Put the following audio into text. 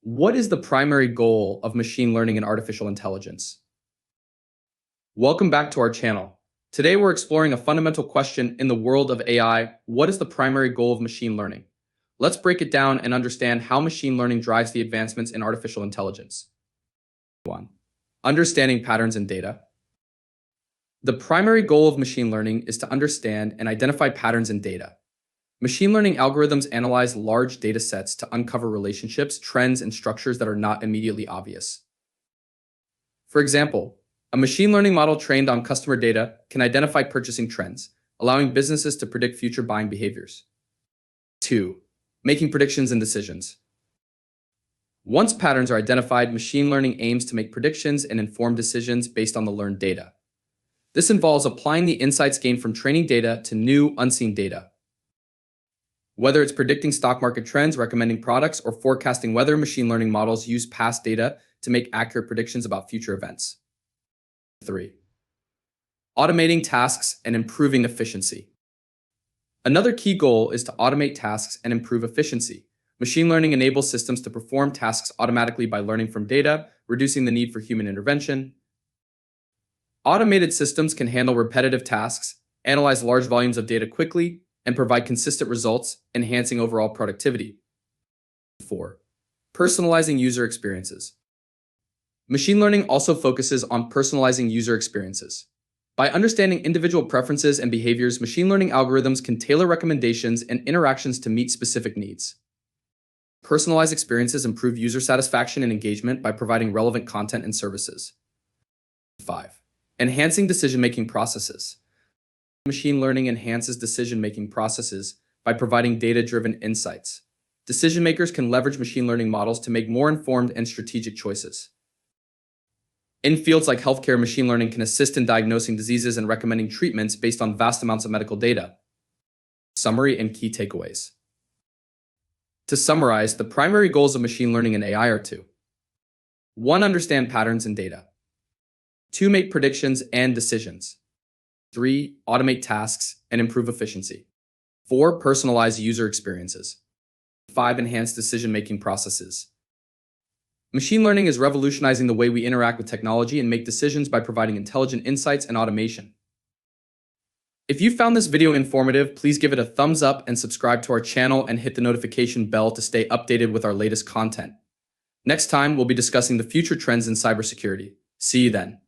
What is the primary goal of machine learning and artificial intelligence? Welcome back to our channel. Today we're exploring a fundamental question in the world of AI. What is the primary goal of machine learning? Let's break it down and understand how machine learning drives the advancements in artificial intelligence. 1. Understanding patterns in data. The primary goal of machine learning is to understand and identify patterns in data. Machine learning algorithms analyze large data sets to uncover relationships, trends, and structures that are not immediately obvious. For example, a machine learning model trained on customer data can identify purchasing trends, allowing businesses to predict future buying behaviors. 2. Making predictions and decisions. Once patterns are identified, machine learning aims to make predictions and inform decisions based on the learned data. This involves applying the insights gained from training data to new, unseen data. Whether it's predicting stock market trends, recommending products, or forecasting weather, machine learning models use past data to make accurate predictions about future events. 3. Automating tasks and improving efficiency. Another key goal is to automate tasks and improve efficiency. Machine learning enables systems to perform tasks automatically by learning from data, reducing the need for human intervention. Automated systems can handle repetitive tasks, analyze large volumes of data quickly, and provide consistent results, enhancing overall productivity. 4. Personalizing user experiences. Machine learning also focuses on personalizing user experiences. By understanding individual preferences and behaviors, machine learning algorithms can tailor recommendations and interactions to meet specific needs. Personalized experiences improve user satisfaction and engagement by providing relevant content and services. 5. Enhancing decision-making processes. Machine learning enhances decision-making processes by providing data-driven insights. Decision-makers can leverage machine learning models to make more informed and strategic choices. In fields like healthcare, machine learning can assist in diagnosing diseases and recommending treatments based on vast amounts of medical data. Summary and key takeaways. To summarize, the primary goals of machine learning and AI are to 1. Understand patterns in data. 2. Make predictions and decisions. 3. Automate tasks and improve efficiency. 4. Personalize user experiences. 5. Enhance decision-making processes. Machine learning is revolutionizing the way we interact with technology and make decisions by providing intelligent insights and automation. If you found this video informative, please give it a thumbs up and subscribe to our channel and hit the notification bell to stay updated with our latest content. Next time, we'll be discussing the future trends in cybersecurity. See you then.